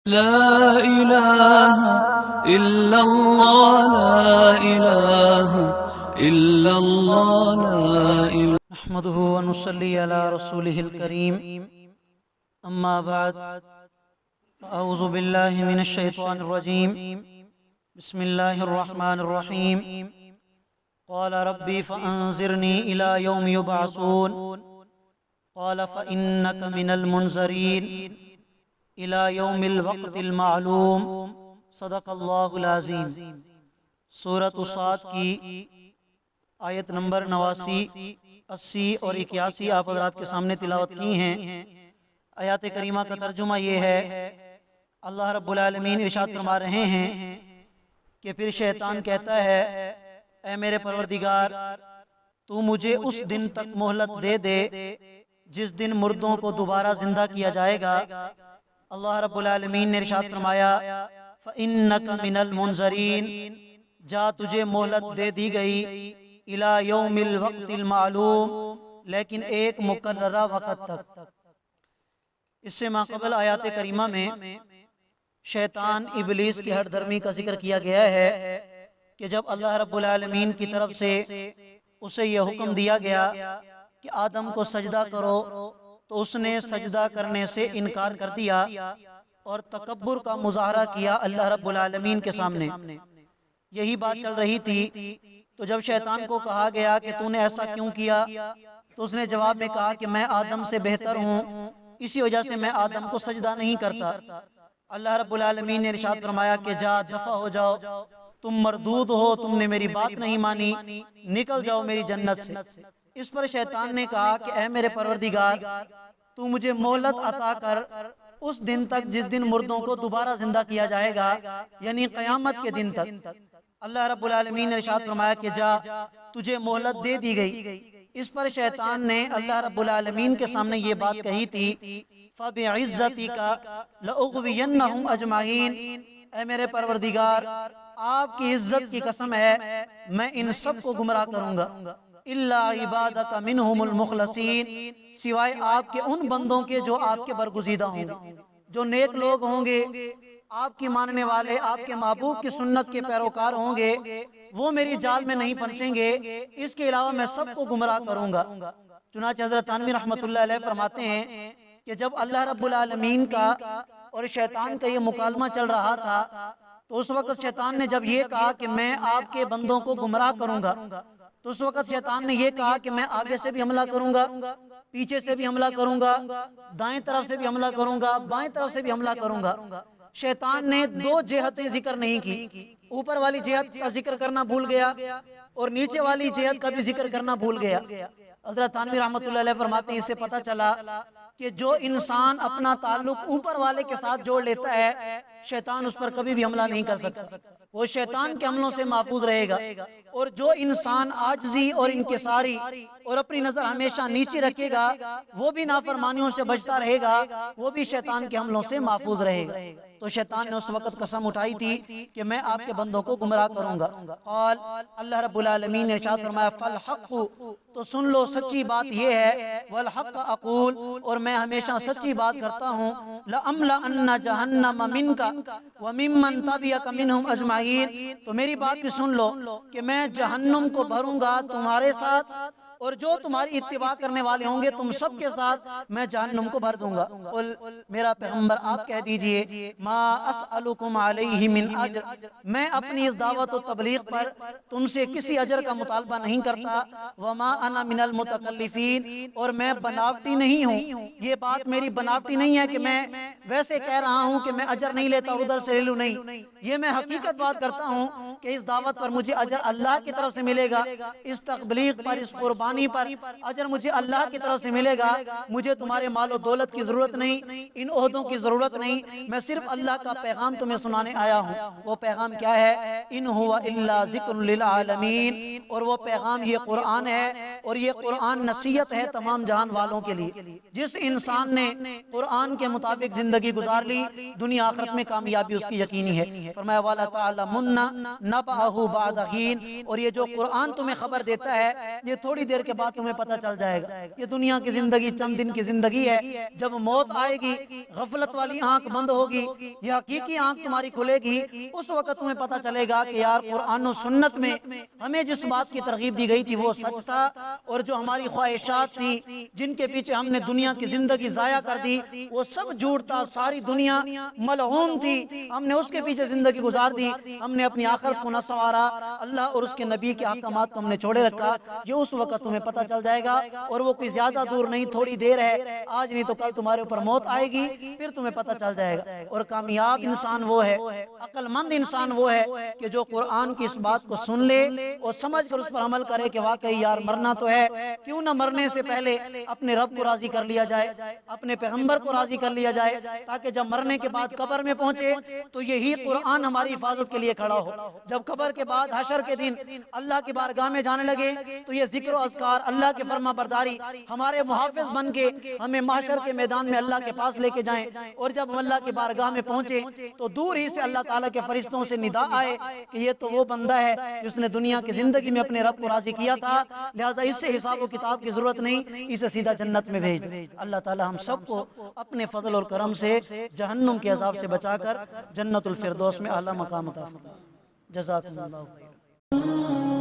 لا إله إلا الله لا إله إلا الله لا إله نحمده ونصلي على رسوله الكريم أما بعد أعوذ بالله من الشيطان الرجيم بسم الله الرحمن الرحيم قال ربي فأنظرني إلى يوم يبعثون قال فإنك من المنظرين إلى يوم الوقت المعلوم صدق اللہ العظیم۔ سورۃ صاد کی آیت نمبر 89، 80 اور 81 آپ حضرات کے سامنے تلاوت کی ہیں۔ آیات کریمہ کا ترجمہ یہ ہے، اللہ رب العالمین ارشاد فرما رہے ہیں کہ پھر شیطان کہتا ہے، اے میرے پروردگار تو مجھے اس دن تک مہلت دے دے جس دن مردوں کو دوبارہ زندہ کیا جائے گا۔ اللہ رب العالمین نے ارشاد فرمایا، فَإِنَّكَ مِنَ الْمُنظَرِينَ، جا تجھے مہلت دے دی گئی، اِلَى يَوْمِ الْوَقْتِ الْمَعْلُومِ، لیکن ایک مقررہ وقت تک۔ اس سے ماقبل آیات کریمہ میں شیطان ابلیس کی ہر درمی کا ذکر کیا گیا ہے کہ جب اللہ رب العالمین کی طرف سے اسے یہ حکم دیا گیا کہ آدم کو سجدہ کرو تو اس نے سجدہ کرنے سے انکار کر دیا اور تکبر کا مظاہرہ کیا اللہ رب العالمین کے سامنے۔ یہی بات چل رہی تھی تو جب شیطان کو کہا گیا کہ تو نے ایسا کیوں کیا تو اس نے جواب میں کہا کہ میں آدم سے بہتر ہوں، اسی وجہ سے میں آدم کو سجدہ نہیں کرتا۔ اللہ رب العالمین نے ارشاد فرمایا کہ جا دفع ہو جاؤ، تم مردود ہو، تم نے میری بات نہیں مانی، نکل جاؤ میری جنت سے۔ اس پر شیطان نے کہا کہ اے میرے پروردگار تو مجھے مہلت عطا کر اس دن تک جس دن مردوں کو دوبارہ زندہ کیا جائے گا، یعنی قیامت کے دن تک۔ اللہ رب العالمین نے ارشاد فرمایا کہ جا تجھے مہلت دے دی گئی۔ اس پر شیطان نے اللہ رب العالمین کے سامنے یہ بات کہی تھی، فَبِعِزَّتِكَ لَأُغْوِيَنَّهُمْ أَجْمَعِينَ، اے میرے پروردگار آپ کی عزت کی قسم ہے میں ان سب کو گمراہ کروں گا، اِلَّا عِبَادَكَ مِنْهُمُ الْمُخْلَصِينَ، سوائے آپ کے ان بندوں کے جو آپ کے برگزیدہ ہوں گے، جو نیک لوگ ہوں گے، آپ کی ماننے والے، آپ کے محبوب کی سنت کے پیروکار ہوں گے، وہ میری جال میں نہیں پھنسیں گے، اس کے علاوہ میں سب کو گمراہ کروں گا۔ چنانچہ حضرت تھانوی رحمۃ اللہ علیہ فرماتے ہیں کہ جب اللہ رب العالمین کا اور شیطان کا یہ مکالمہ چل رہا تھا تو اس وقت شیطان نے جب یہ کہا کہ میں آپ کے بندوں کو گمراہ کروں گا تو اس وقت شیطان نے یہ کہا کہ میں آگے سے بھی حملہ کروں گا، پیچھے سے بھی حملہ کروں گا، دائیں طرف سے بھی حملہ کروں گا، بائیں طرف سے بھی حملہ کروں گا۔ شیطان نے دو جہتیں ذکر نہیں کی، اوپر والی جہت کا ذکر کرنا بھول گیا اور نیچے والی جہت کا بھی ذکر کرنا بھول گیا۔ حضرت تھانوی رحمۃ اللہ علیہ فرماتے ہیں اس سے پتہ چلا کہ جو انسان اپنا تعلق اوپر والے کے ساتھ جوڑ لیتا ہے شیطان اس پر کبھی بھی حملہ نہیں کر سکتا، وہ شیطان کے حملوں سے محفوظ رہے گا۔ اور جو انسان عاجزی اور انکساری اور اپنی نظر ہمیشہ نیچے رکھے گا وہ بھی نافرمانیوں سے بچتا رہے گا، وہ بھی شیطان کے حملوں سے محفوظ رہے گا۔ تو شیطان نے اس وقت قسم اٹھائی تھی کہ میں آپ کے بندوں کو گمراہ کروں گا۔ قال، اللہ رب العالمین نے ارشاد فرمایا، فالحق، تو سن لو سچی بات یہ ہے، والحق اقول، اور میں ہمیشہ سچی بات کرتا ہوں، لَأَمْلَأَنَّ جَهَنَّمَ مِنْكَ وَمِمَّنْ تَبِعَكَ مِنْهُمْ أَجْمَعِينَ، تو میری بات بھی سن لو کہ میں جہنم کو بھروں گا تمہارے ساتھ اور جو تمہاری اتباع کرنے والے ہوں گے تم سب کے ساتھ میں جہنم کو بھر دوں گا۔ قل، میرا پیغمبر آپ کہہ دیجئے، ما اسألکم علیہ من اجر، میں اپنی اس دعوت و تبلیغ پر تم سے کسی اجر کا مطالبہ نہیں کرتا، وما انا من المتکلفین، اور میں بناوٹی نہیں ہوں، یہ بات میری بناوٹی نہیں ہے کہ میں ویسے کہہ رہا ہوں کہ میں اجر نہیں لیتا اور ادھر سے لے لوں، نہیں، یہ میں حقیقت بات کرتا ہوں کہ اس دعوت پر مجھے اجر اللہ کی طرف سے ملے گا، اس تبلیغ پر، اس قربانی پر اجر مجھے اللہ کی طرف سے ملے گا۔ مجھے تمہارے مال و دولت کی ضرورت نہیں، ان عہدوں کی ضرورت نہیں، میں صرف اللہ کا پیغام تمہیں سنانے آیا ہوں۔ وہ پیغام کیا ہے؟ ان هو الا ذکر للعالمین، اور وہ پیغام یہ قرآن ہے، اور یہ قرآن نصیحت ہے تمام جہان والوں کے لیے۔ جس انسان نے قرآن کے مطابق زندگی گزار لی دنیا آخرت میں کامیابی اس کی یقینی ہے۔ فرمایا وَلَا تَعْلَمُنَّ نَبَأَهُ بَعْدَ حِينٍ، اور یہ جو قرآن تمہیں خبر دیتا ہے یہ تھوڑی دیر دیر کے بعد تمہیں پتہ چل جائے گا یہ دنیا کی زندگی چند دن کی زندگی ہے، جب موت آئے گی غفلت والی آنکھ بند ہوگی، یہ حقیقی آنکھ تمہاری کھلے گی، اس وقت تمہیں پتہ چلے گا کہ یار قرآن و سنت میں ہمیں جس بات کی ترغیب دی گئی تھی وہ سچ تھا، اور جو ہماری خواہشات تھی جن کے پیچھے ہم نے دنیا کی زندگی ضائع کر دی وہ سب جھوٹ تھا، ساری دنیا ملعون تھی، ہم نے اس کے پیچھے زندگی گزار دی، ہم نے اپنی آخرت کو نہ سنوارا، اللہ اور اس کے نبی کے احکامات کو ہم نے چھوڑے رکھا، یہ اس وقت تمہیں پتہ چل جائے گا، اور وہ کوئی زیادہ دور نہیں، تھوڑی دیر ہے، آج نہیں تو کل تمہارے اوپر موت آئے گی، پھر تمہیں پتہ چل جائے گا۔ اور کامیاب انسان وہ ہے، عقل مند انسان وہ ہے کہ جو قرآن کی اس بات کو سن لے اور سمجھ کر اس پر عمل کرے کہ واقعی یار مرنا تو ہے، کیوں نہ مرنے سے پہلے اپنے رب کو راضی کر لیا جائے، اپنے پیغمبر کو راضی کر لیا جائے، تاکہ جب مرنے کے بعد قبر میں پہنچے تو یہی قرآن ہماری حفاظت کے لیے کھڑا ہو، جب قبر کے بعد حشر کے دن اللہ کی بارگاہ میں جانے لگے تو یہ ذکر و اذکار، اللہ کے فرما برداری ہمارے محافظ بن کے ہمیں محشر کے میدان میں اللہ کے پاس لے کے جائیں، اور جب ہم اللہ کی بارگاہ میں پہنچے تو دور ہی سے اللہ تعالیٰ کے فرشتوں سے ندا آئے کہ یہ تو وہ بندہ ہے جس نے دنیا کی زندگی میں اپنے رب کو راضی کیا تھا، لہٰذا اس سے حساب و کتاب کی ضرورت نہیں، اسے سیدھا جنت میں بھیج۔ اللہ تعالیٰ ہم سب کو اپنے فضل اور کرم سے جہنم کے عذاب سے بچا کر جنت الفردوس میں اعلیٰ مقام عطا فرمائے۔ جزاکم اللہ خیر۔